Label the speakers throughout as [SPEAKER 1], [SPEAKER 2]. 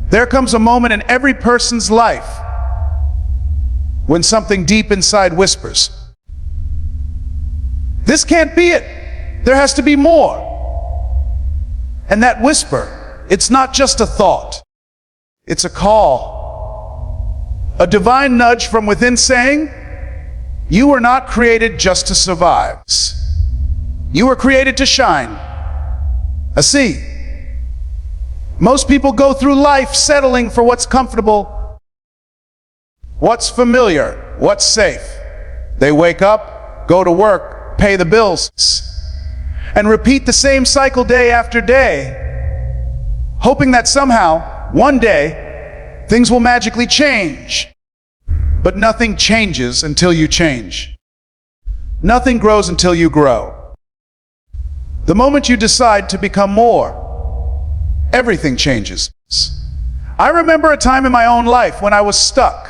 [SPEAKER 1] There comes a moment in every person's life when something deep inside whispers, "This can't be it. There has to be more." And that whisper, it's not just a thought. It's a call, a divine nudge from within saying, you were not created just to survive. You were created to shine. See, most people go through life settling for what's comfortable, what's familiar, what's safe. They wake up, go to work, pay the bills, and repeat the same cycle day after day, hoping that somehow, one day, things will magically change. But nothing changes until you change. Nothing grows until you grow. The moment you decide to become more, everything changes. I remember a time in my own life when I was stuck.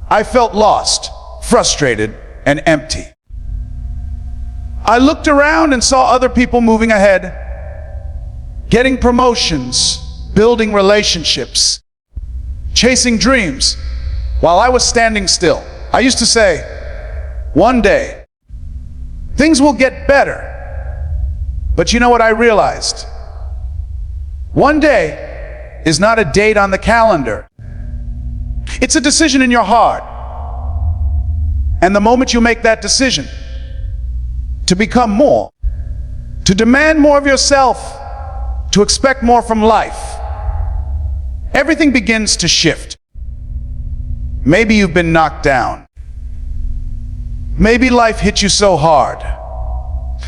[SPEAKER 1] I felt lost, frustrated, and empty. I looked around and saw other people moving ahead, getting promotions, building relationships, chasing dreams, while I was standing still. I used to say, one day, things will get better. But you know what I realized? One day is not a date on the calendar. It's a decision in your heart. And the moment you make that decision to become more, to demand more of yourself, to expect more from life, everything begins to shift. Maybe you've been knocked down. Maybe life hit you so hard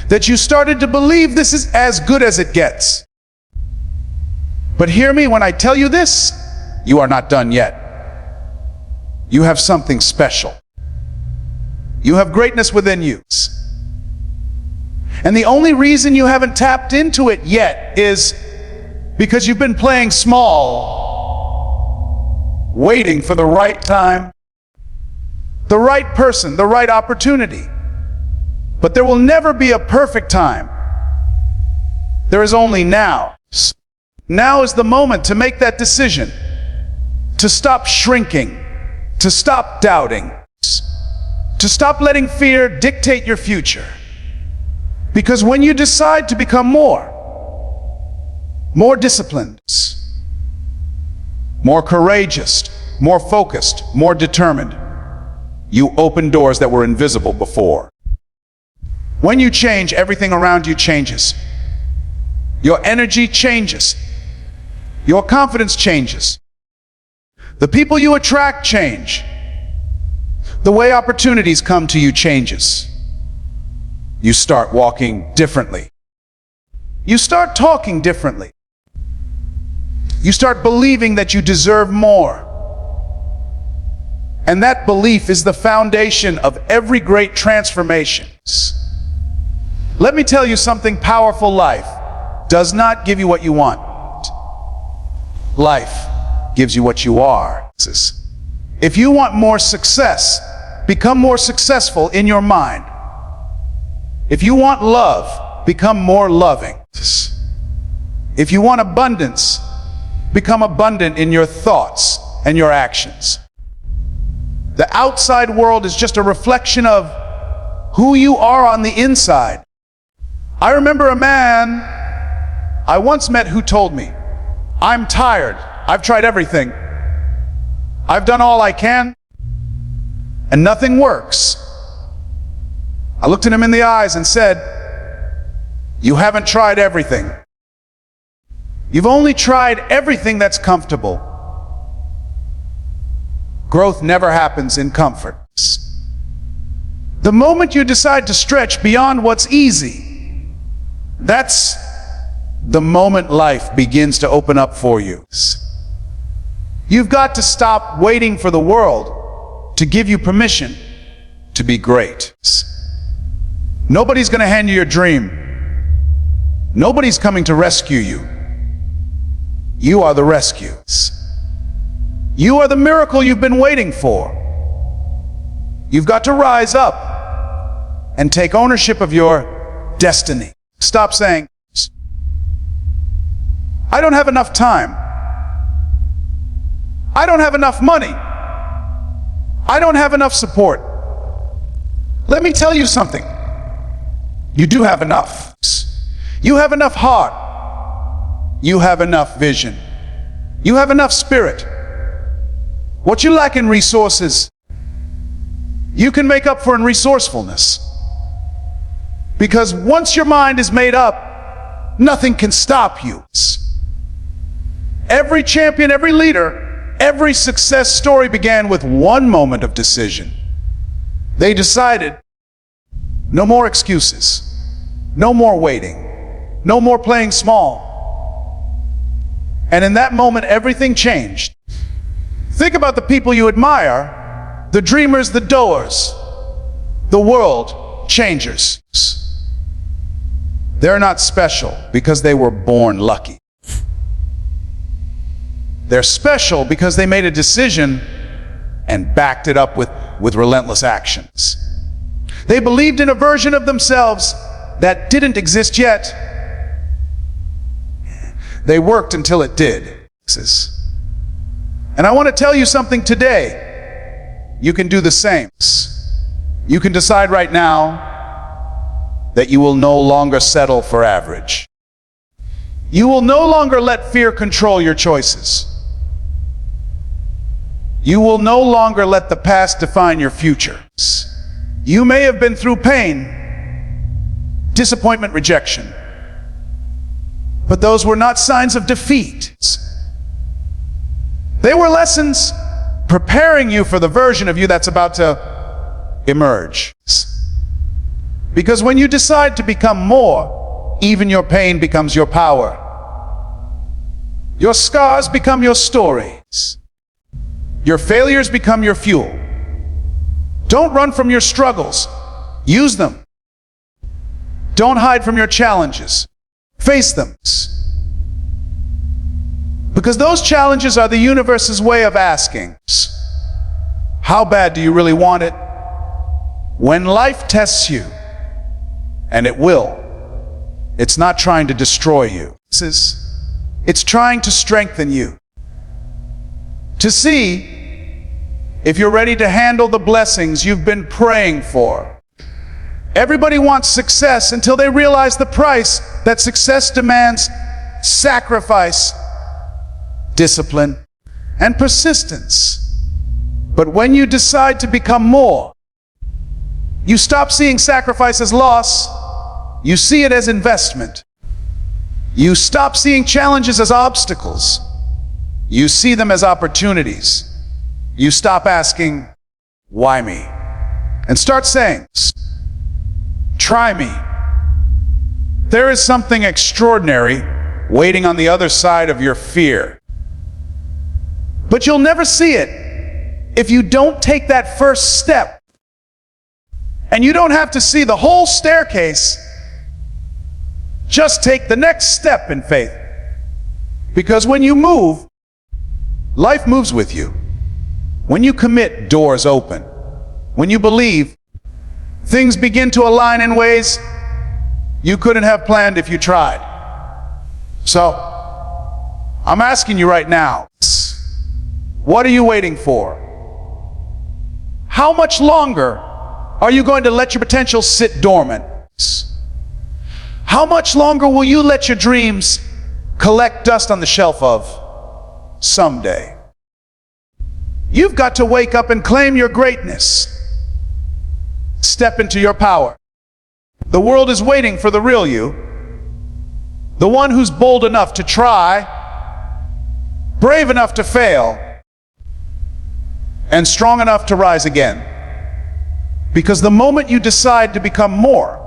[SPEAKER 1] that you started to believe this is as good as it gets. But hear me when I tell you this, you are not done yet. You have something special. You have greatness within you. And the only reason you haven't tapped into it yet is because you've been playing small, waiting for the right time, the right person, the right opportunity. But there will never be a perfect time. There is only now. Now is the moment to make that decision, to stop shrinking, to stop doubting, to stop letting fear dictate your future. Because when you decide to become more disciplined, more courageous, more focused, more determined, you open doors that were invisible before. When you change, everything around you changes. Your energy changes. Your confidence changes. The people you attract change. The way opportunities come to you changes. You start walking differently. You start talking differently. You start believing that you deserve more. And that belief is the foundation of every great transformation. Let me tell you something powerful. Life does not give you what you want. Life gives you what you are. If you want more success, become more successful in your mind. If you want love, become more loving. If you want abundance, become abundant in your thoughts and your actions. The outside world is just a reflection of who you are on the inside. I remember a man I once met who told me, "I'm tired. I've tried everything. I've done all I can, and nothing works." I looked at him in the eyes and said, "You haven't tried everything. You've only tried everything that's comfortable. Growth never happens in comfort. The moment you decide to stretch beyond what's easy, that's the moment life begins to open up for you. You've got to stop waiting for the world to give you permission to be great. Nobody's going to hand you your dream. Nobody's coming to rescue you. You are the rescue. You are the miracle you've been waiting for. You've got to rise up and take ownership of your destiny. Stop saying, "I don't have enough time," I don't have enough money. I don't have enough support. Let me tell you something. You do have enough. You have enough heart. You have enough vision. You have enough spirit. What you lack in resources, you can make up for in resourcefulness. Because once your mind is made up, nothing can stop you. Every champion, every leader, every success story began with one moment of decision. They decided, no more excuses, no more waiting, no more playing small. And in that moment, everything changed. Think about the people you admire, the dreamers, the doers, the world changers. They're not special because they were born lucky. They're special because they made a decision and backed it up with relentless actions. They believed in a version of themselves that didn't exist yet. They worked until it did. And I want to tell you something today. You can do the same. You can decide right now that you will no longer settle for average. You will no longer let fear control your choices. You will no longer let the past define your future. You may have been through pain, disappointment, rejection, but those were not signs of defeat. They were lessons preparing you for the version of you that's about to emerge. Because when you decide to become more, even your pain becomes your power. Your scars become your stories. Your failures become your fuel. Don't run from your struggles. Use them. Don't hide from your challenges. Face them. Because those challenges are the universe's way of asking, how bad do you really want it? When life tests you, and it will, it's not trying to destroy you. It's trying to strengthen you. To see if you're ready to handle the blessings you've been praying for. Everybody wants success until they realize the price that success demands: sacrifice, discipline, and persistence. But when you decide to become more, you stop seeing sacrifice as loss. You see it as investment. You stop seeing challenges as obstacles. You see them as opportunities. You stop asking, why me? And start saying, try me. There is something extraordinary waiting on the other side of your fear. But you'll never see it if you don't take that first step. And you don't have to see the whole staircase. Just take the next step in faith. Because when you move, life moves with you. When you commit, doors open. When you believe, things begin to align in ways you couldn't have planned if you tried. So, I'm asking you right now, what are you waiting for? How much longer are you going to let your potential sit dormant? How much longer will you let your dreams collect dust on the shelf of someday? You've got to wake up and claim your greatness. Step into your power. The world is waiting for the real you. The one who's bold enough to try, brave enough to fail, and strong enough to rise again. Because the moment you decide to become more,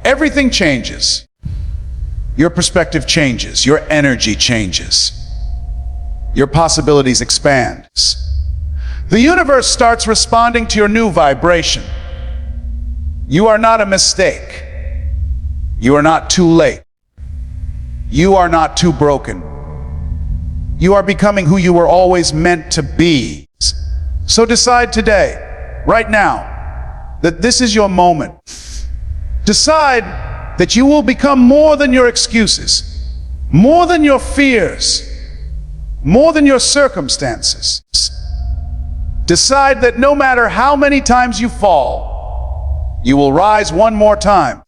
[SPEAKER 1] everything changes. Your perspective changes. Your energy changes. Your possibilities expand. The universe starts responding to your new vibration. You are not a mistake. You are not too late. You are not too broken. You are becoming who you were always meant to be. So decide today, right now, that this is your moment. Decide that you will become more than your excuses, more than your fears, more than your circumstances. Decide that no matter how many times you fall, you will rise one more time.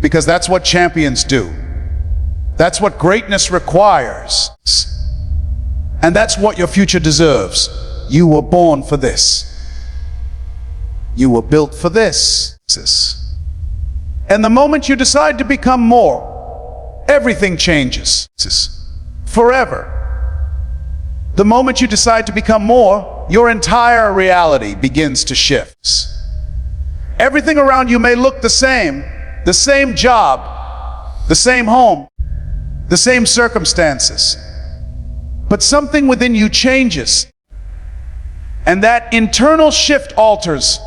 [SPEAKER 1] Because that's what champions do. That's what greatness requires. And that's what your future deserves. You were born for this. You were built for this. And the moment you decide to become more, everything changes. Forever. The moment you decide to become more, your entire reality begins to shift. Everything around you may look the same job, the same home, the same circumstances. But something within you changes. And that internal shift alters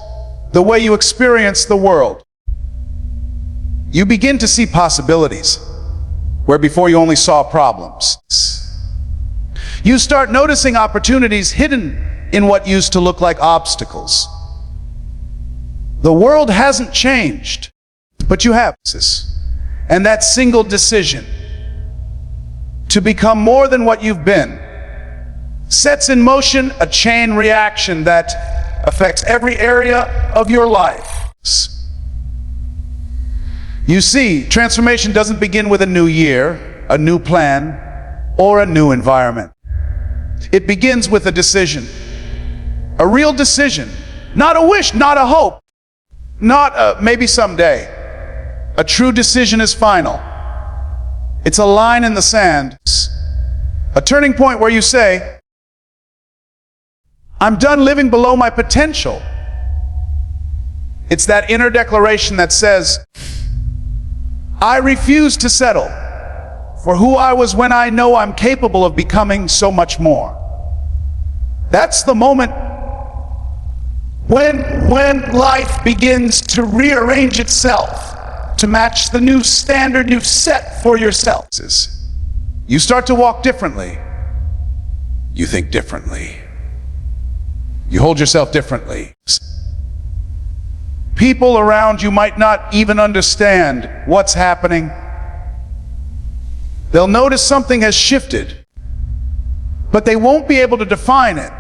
[SPEAKER 1] the way you experience the world. You begin to see possibilities where before you only saw problems. You start noticing opportunities hidden in what used to look like obstacles. The world hasn't changed, but you have. And that single decision to become more than what you've been sets in motion a chain reaction that affects every area of your life. You see, transformation doesn't begin with a new year, a new plan, or a new environment. It begins with a decision. A real decision. Not a wish, not a hope, not a maybe someday. A true decision is final. It's a line in the sand. A turning point where you say, I'm done living below my potential. It's that inner declaration that says, I refuse to settle for who I was when I know I'm capable of becoming so much more. That's the moment when life begins to rearrange itself to match the new standard you've set for yourself. You start to walk differently. You think differently. You hold yourself differently. People around you might not even understand what's happening. They'll notice something has shifted, but they won't be able to define it.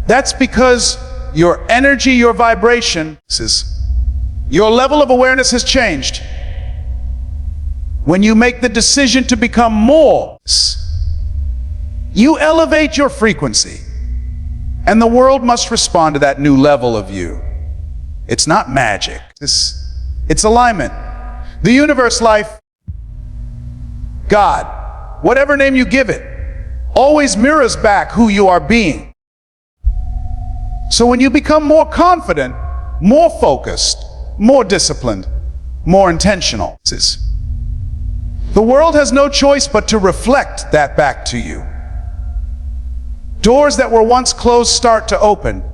[SPEAKER 1] That's because your energy, your vibration, your level of awareness has changed. When you make the decision to become more, you elevate your frequency, and the world must respond to that new level of you. It's not magic. It's alignment. The universe, life, God, whatever name you give it, always mirrors back who you are being. So when you become more confident, more focused, more disciplined, more intentional, the world has no choice but to reflect that back to you. Doors that were once closed start to open.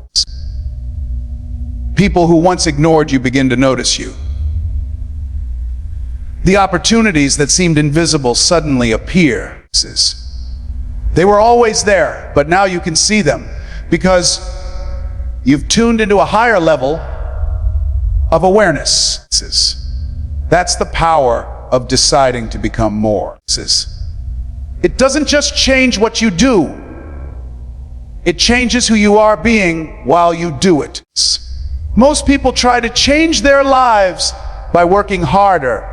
[SPEAKER 1] People who once ignored you begin to notice you. The opportunities that seemed invisible suddenly appear. They were always there, but now you can see them because you've tuned into a higher level of awareness. That's the power of deciding to become more. It doesn't just change what you do. It changes who you are being while you do it. Most people try to change their lives by working harder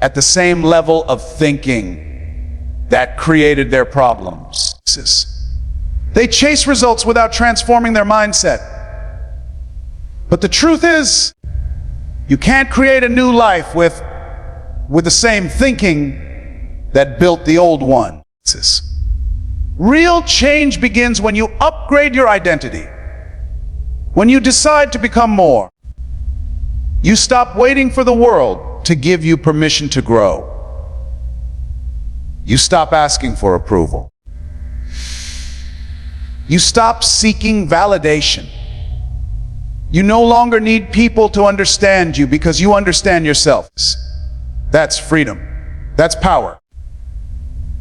[SPEAKER 1] at the same level of thinking that created their problems. They chase results without transforming their mindset. But the truth is, you can't create a new life with the same thinking that built the old one. Real change begins when you upgrade your identity. When you decide to become more, you stop waiting for the world to give you permission to grow. You stop asking for approval. You stop seeking validation. You no longer need people to understand you because you understand yourself. That's freedom. That's power.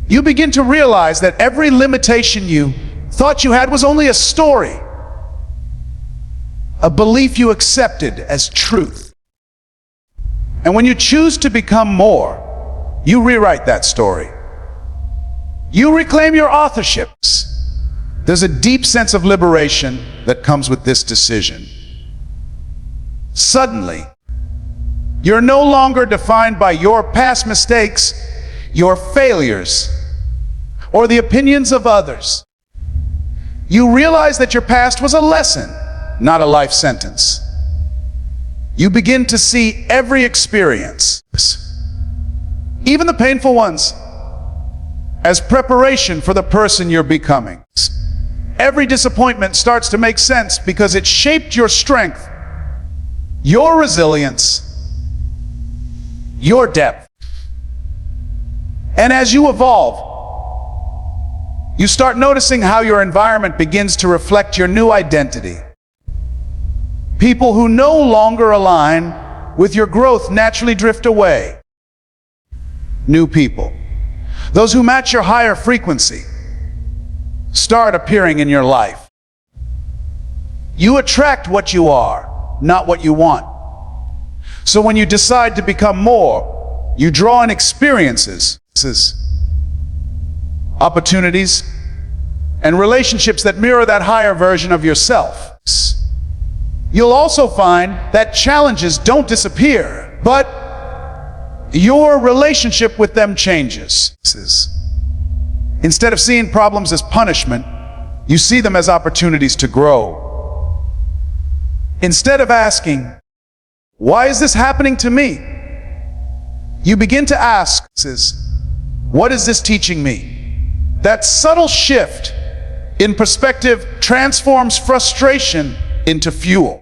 [SPEAKER 1] You begin to realize that every limitation you thought you had was only a story, a belief you accepted as truth. And when you choose to become more, you rewrite that story. You reclaim your authorships. There's a deep sense of liberation that comes with this decision. Suddenly, you're no longer defined by your past mistakes, your failures, or the opinions of others. You realize that your past was a lesson, not a life sentence. You begin to see every experience, even the painful ones, as preparation for the person you're becoming. Every disappointment starts to make sense because it shaped your strength, your resilience, your depth. And as you evolve, you start noticing how your environment begins to reflect your new identity. People who no longer align with your growth naturally drift away. New people, those who match your higher frequency, start appearing in your life. You attract what you are, not what you want. So when you decide to become more, you draw in experiences, opportunities, and relationships that mirror that higher version of yourself. You'll also find that challenges don't disappear, but your relationship with them changes. Instead of seeing problems as punishment, you see them as opportunities to grow. Instead of asking, "Why is this happening to me?" you begin to ask, "What is this teaching me?" That subtle shift in perspective transforms frustration into fuel.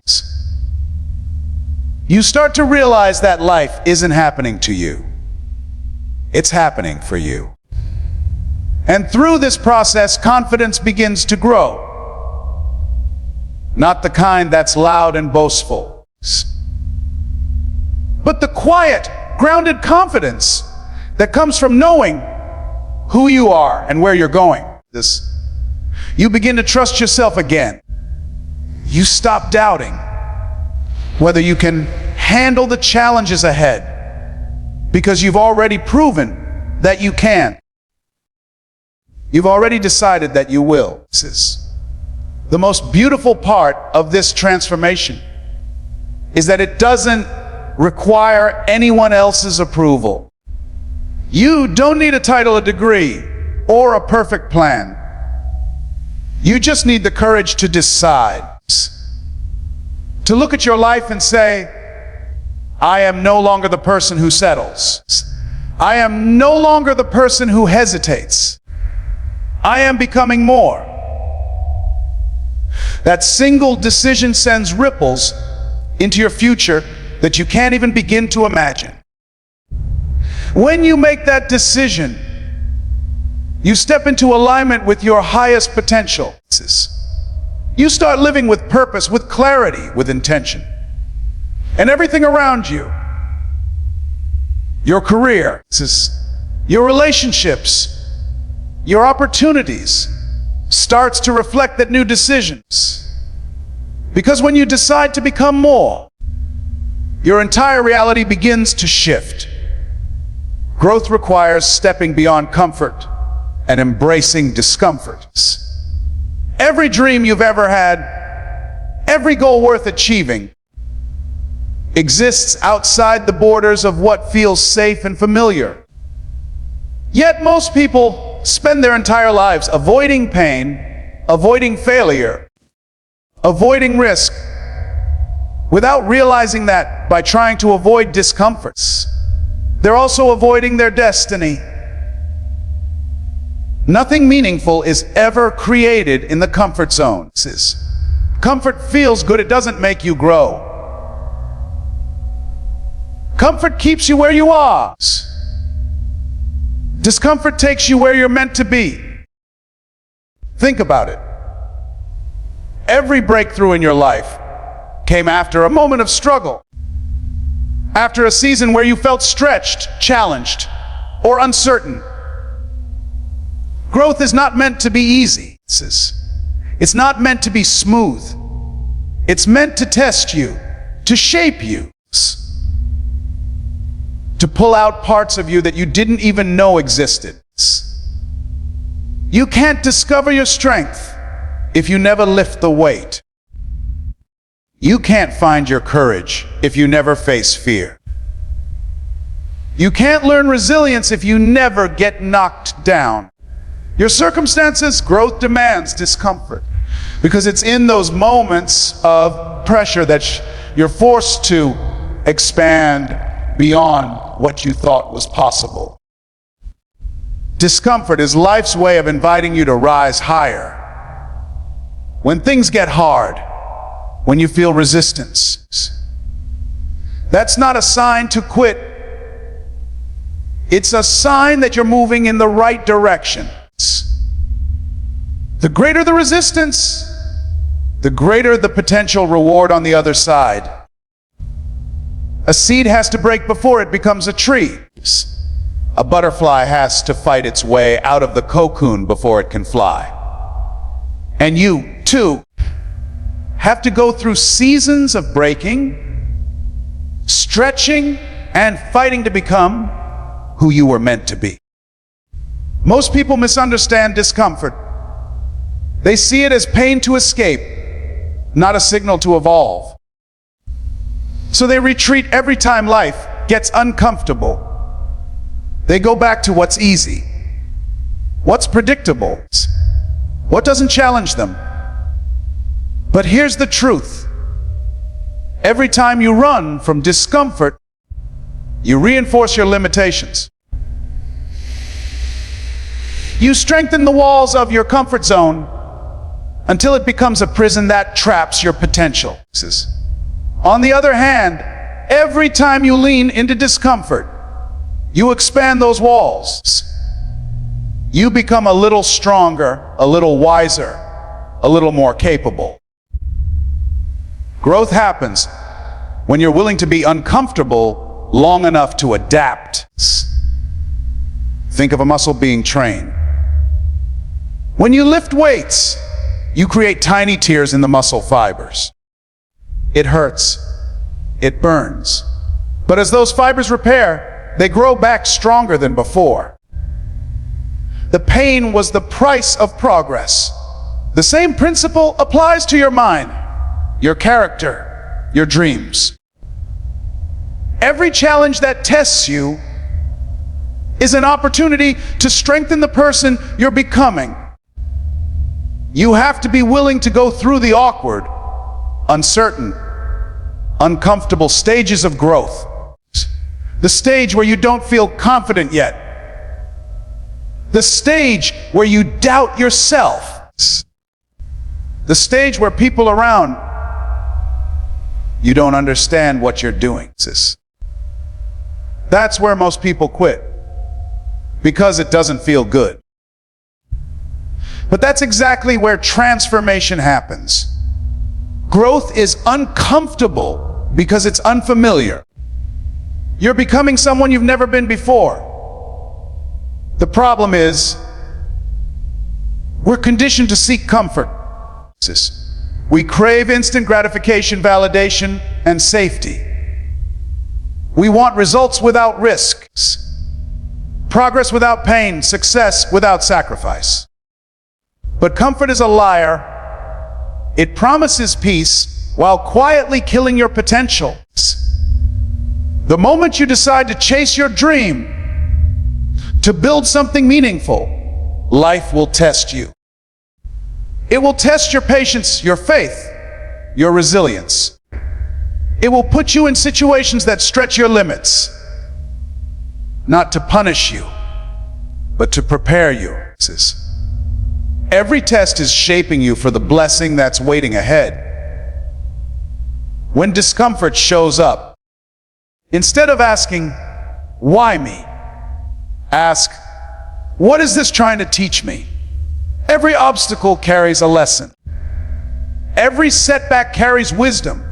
[SPEAKER 1] You start to realize that life isn't happening to you. It's happening for you. And through this process, confidence begins to grow. Not the kind that's loud and boastful, but the quiet, grounded confidence that comes from knowing who you are and where you're going. You begin to trust yourself again. You stop doubting whether you can handle the challenges ahead because you've already proven that you can. You've already decided that you will. The most beautiful part of this transformation is that it doesn't require anyone else's approval. You don't need a title, a degree, or a perfect plan. You just need the courage to decide. To look at your life and say, "I am no longer the person who settles. I am no longer the person who hesitates. I am becoming more." That single decision sends ripples into your future that you can't even begin to imagine. When you make that decision, you step into alignment with your highest potential. You start living with purpose, with clarity, with intention. And everything around you, your career, your relationships, your opportunities, starts to reflect that new decisions. Because when you decide to become more, your entire reality begins to shift. Growth requires stepping beyond comfort and embracing discomfort. Every dream you've ever had, every goal worth achieving, exists outside the borders of what feels safe and familiar. Yet most people spend their entire lives avoiding pain, avoiding failure, avoiding risk, without realizing that by trying to avoid discomforts, they're also avoiding their destiny. Nothing meaningful is ever created in the comfort zone. Comfort feels good, it doesn't make you grow. Comfort keeps you where you are. Discomfort takes you where you're meant to be. Think about it. Every breakthrough in your life came after a moment of struggle. After a season where you felt stretched, challenged, or uncertain. Growth is not meant to be easy. It's not meant to be smooth. It's meant to test you, to shape you, to pull out parts of you that you didn't even know existed. You can't discover your strength if you never lift the weight. You can't find your courage if you never face fear. You can't learn resilience if you never get knocked down. Your circumstances, growth demands discomfort, because it's in those moments of pressure that you're forced to expand beyond what you thought was possible. Discomfort is life's way of inviting you to rise higher. When things get hard, when you feel resistance, that's not a sign to quit. It's a sign that you're moving in the right direction. The greater the resistance, the greater the potential reward on the other side. A seed has to break before it becomes a tree. A butterfly has to fight its way out of the cocoon before it can fly. And you, too, have to go through seasons of breaking, stretching, and fighting to become who you were meant to be. Most people misunderstand discomfort. They see it as pain to escape, not a signal to evolve. So they retreat every time life gets uncomfortable. They go back to what's easy, what's predictable, what doesn't challenge them. But here's the truth. Every time you run from discomfort, you reinforce your limitations. You strengthen the walls of your comfort zone until it becomes a prison that traps your potential. On the other hand, every time you lean into discomfort, you expand those walls. You become a little stronger, a little wiser, a little more capable. Growth happens when you're willing to be uncomfortable long enough to adapt. Think of a muscle being trained. When you lift weights, you create tiny tears in the muscle fibers. It hurts. It burns. But as those fibers repair, they grow back stronger than before. The pain was the price of progress. The same principle applies to your mind, your character, your dreams. Every challenge that tests you is an opportunity to strengthen the person you're becoming. You have to be willing to go through the awkward, uncertain, uncomfortable stages of growth. The stage where you don't feel confident yet. The stage where you doubt yourself. The stage where people around you don't understand what you're doing. That's where most people quit, because it doesn't feel good. But that's exactly where transformation happens. Growth is uncomfortable because it's unfamiliar. You're becoming someone you've never been before. The problem is, we're conditioned to seek comfort. We crave instant gratification, validation, and safety. We want results without risks, progress without pain, success without sacrifice. But comfort is a liar. It promises peace while quietly killing your potential. The moment you decide to chase your dream, to build something meaningful, life will test you. It will test your patience, your faith, your resilience. It will put you in situations that stretch your limits, not to punish you, but to prepare you. Every test is shaping you for the blessing that's waiting ahead. When discomfort shows up, instead of asking, "Why me?" ask, "What is this trying to teach me?" Every obstacle carries a lesson. Every setback carries wisdom.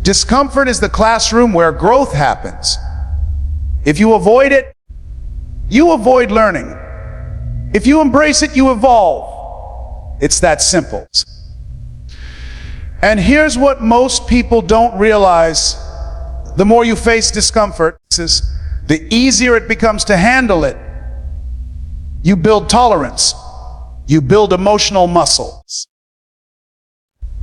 [SPEAKER 1] Discomfort is the classroom where growth happens. If you avoid it, you avoid learning. If you embrace it, you evolve. It's that simple. And here's what most people don't realize. The more you face discomfort, the easier it becomes to handle it. You build tolerance. You build emotional muscles.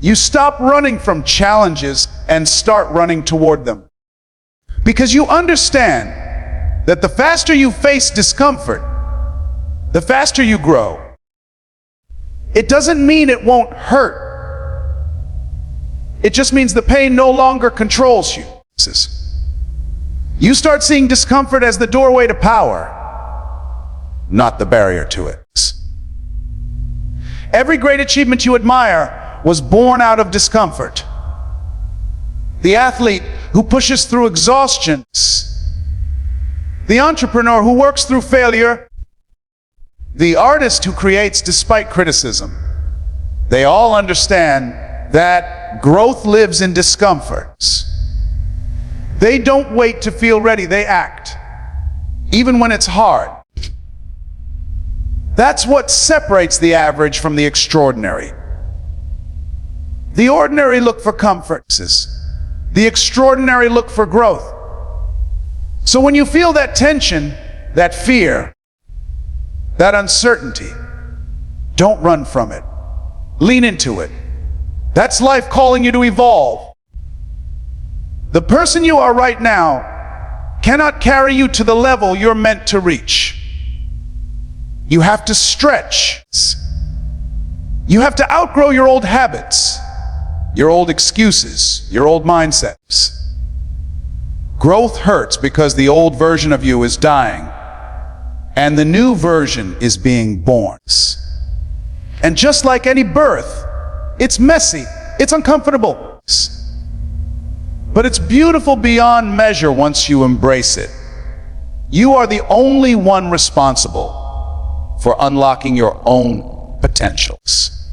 [SPEAKER 1] You stop running from challenges and start running toward them. Because you understand that the faster you face discomfort, the faster you grow. It doesn't mean it won't hurt. It just means the pain no longer controls you. You start seeing discomfort as the doorway to power, not the barrier to it. Every great achievement you admire was born out of discomfort. The athlete who pushes through exhaustion, the entrepreneur who works through failure, the artist who creates despite criticism, they all understand that growth lives in discomforts. They don't wait to feel ready, they act, even when it's hard. That's what separates the average from the extraordinary. The ordinary look for comforts. The extraordinary look for growth. So when you feel that tension, that fear, that uncertainty, don't run from it. Lean into it. That's life calling you to evolve. The person you are right now cannot carry you to the level you're meant to reach. You have to stretch. You have to outgrow your old habits, your old excuses, your old mindsets. Growth hurts because the old version of you is dying, and the new version is being born. And just like any birth, it's messy, it's uncomfortable, but it's beautiful beyond measure once you embrace it. You are the only one responsible for unlocking your own potentials.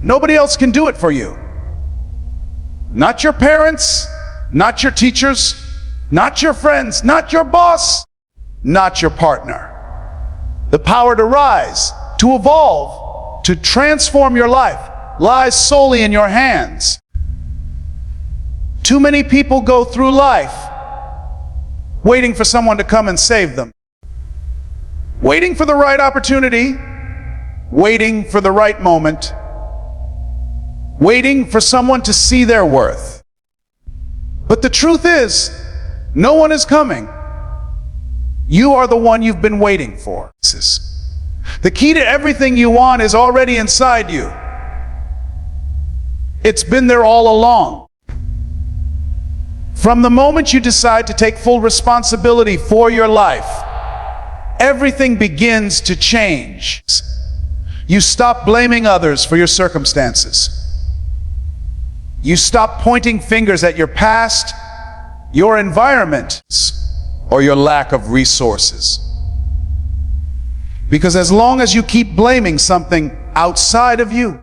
[SPEAKER 1] Nobody else can do it for you. Not your parents, not your teachers, not your friends, not your boss, not your partner. The power to rise, to evolve, to transform your life lies solely in your hands. Too many people go through life waiting for someone to come and save them. Waiting for the right opportunity, waiting for the right moment, waiting for someone to see their worth. But the truth is, no one is coming. You are the one you've been waiting for. The key to everything you want is already inside you. It's been there all along. From the moment you decide to take full responsibility for your life, everything begins to change. You stop blaming others for your circumstances. You stop pointing fingers at your past, your environment, or your lack of resources. Because as long as you keep blaming something outside of you,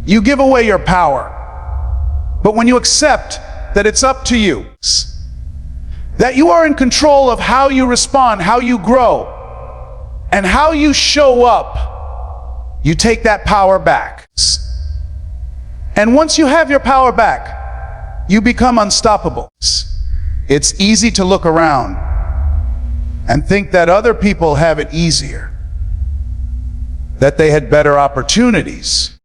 [SPEAKER 1] you give away your power. But when you accept that it's up to you, that you are in control of how you respond, how you grow, and how you show up, you take that power back. And once you have your power back, you become unstoppable. It's easy to look around and think that other people have it easier, that they had better opportunities.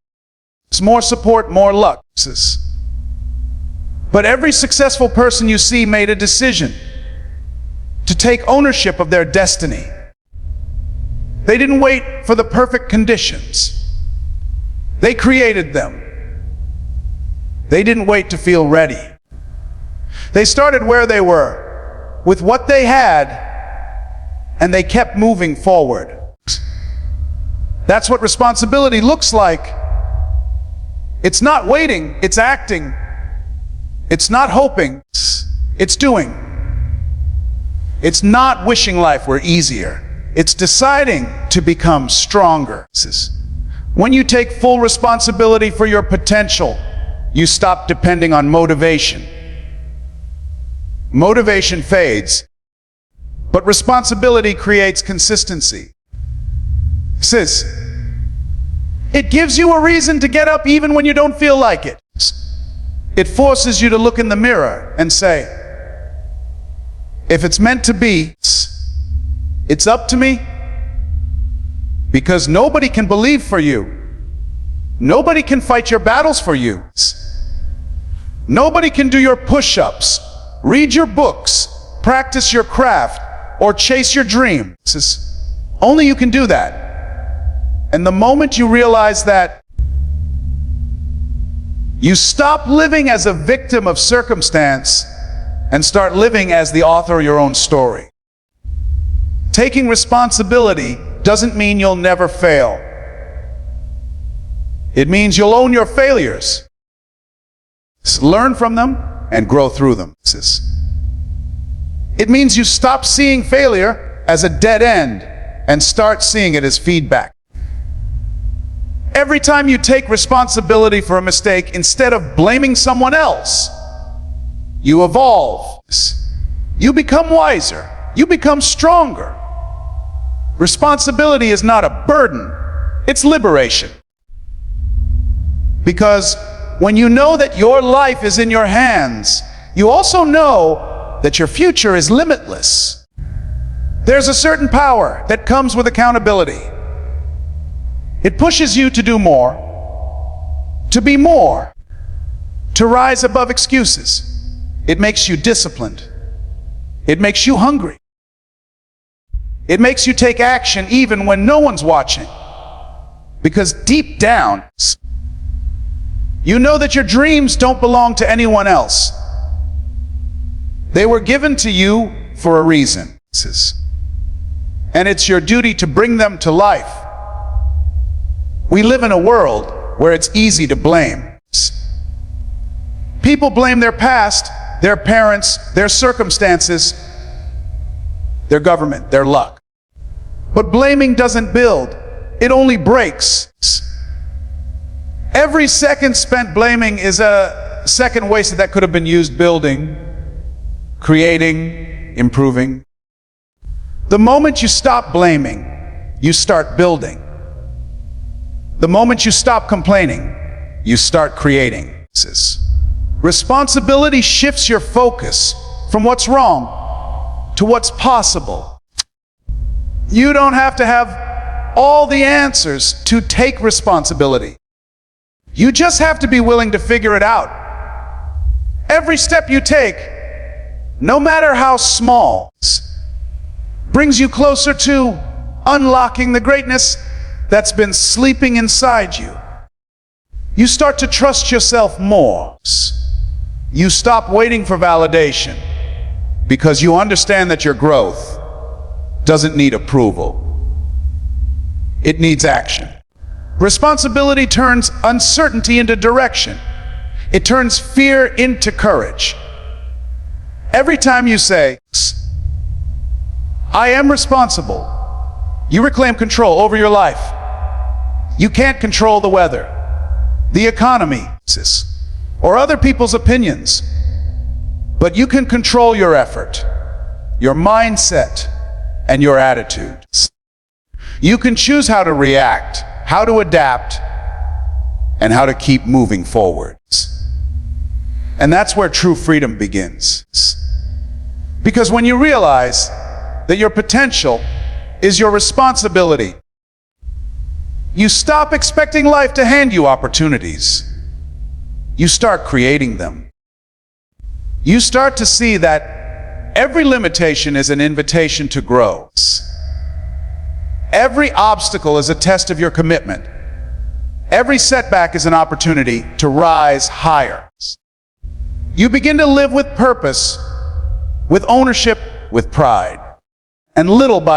[SPEAKER 1] It's more support, more luck. But every successful person you see made a decision to take ownership of their destiny. They didn't wait for the perfect conditions. They created them. They didn't wait to feel ready. They started where they were, with what they had, and they kept moving forward. That's what responsibility looks like. It's not waiting, it's acting. It's not hoping, it's doing. It's not wishing life were easier. It's deciding to become stronger. When you take full responsibility for your potential, you stop depending on motivation. Motivation fades, but responsibility creates consistency. It gives you a reason to get up even when you don't feel like it. It forces you to look in the mirror and say, if it's meant to be, it's up to me, Because nobody can believe for you. Nobody can fight your battles for you. Nobody can do your push-ups, read your books, practice your craft, or chase your dreams. Only you can do that. And the moment you realize that, you stop living as a victim of circumstance and start living as the author of your own story. Taking responsibility doesn't mean you'll never fail. It means you'll own your failures, learn from them, and grow through them. It means you stop seeing failure as a dead end and start seeing it as feedback. Every time you take responsibility for a mistake, instead of blaming someone else, you evolve. You become wiser. You become stronger. Responsibility is not a burden, it's liberation. Because when you know that your life is in your hands, you also know that your future is limitless. There's a certain power that comes with accountability. It pushes you to do more, to be more, to rise above excuses. It makes you disciplined. It makes you hungry. It makes you take action even when no one's watching. Because deep down, you know that your dreams don't belong to anyone else. They were given to you for a reason. And it's your duty to bring them to life. We live in a world where it's easy to blame. People blame their past, their parents, their circumstances, their government, their luck. But blaming doesn't build, it only breaks. Every second spent blaming is a second wasted that could have been used building, creating, improving. The moment you stop blaming, you start building. The moment you stop complaining, you start creating. Responsibility shifts your focus from what's wrong to what's possible. You don't have to have all the answers to take responsibility. You just have to be willing to figure it out. Every step you take, no matter how small, brings you closer to unlocking the greatness that's been sleeping inside you. You start to trust yourself more. You stop waiting for validation because you understand that your growth doesn't need approval. It needs action. Responsibility turns uncertainty into direction. It turns fear into courage. Every time you say, I am responsible, you reclaim control over your life. You can't control the weather, the economy, or other people's opinions, but you can control your effort, your mindset, and your attitude. You can choose how to react, how to adapt, and how to keep moving forward. And that's where true freedom begins. Because when you realize that your potential is your responsibility, you stop expecting life to hand you opportunities. You start creating them. You start to see that every limitation is an invitation to grow. Every obstacle is a test of your commitment. Every setback is an opportunity to rise higher. You begin to live with purpose, with ownership, with pride. And little by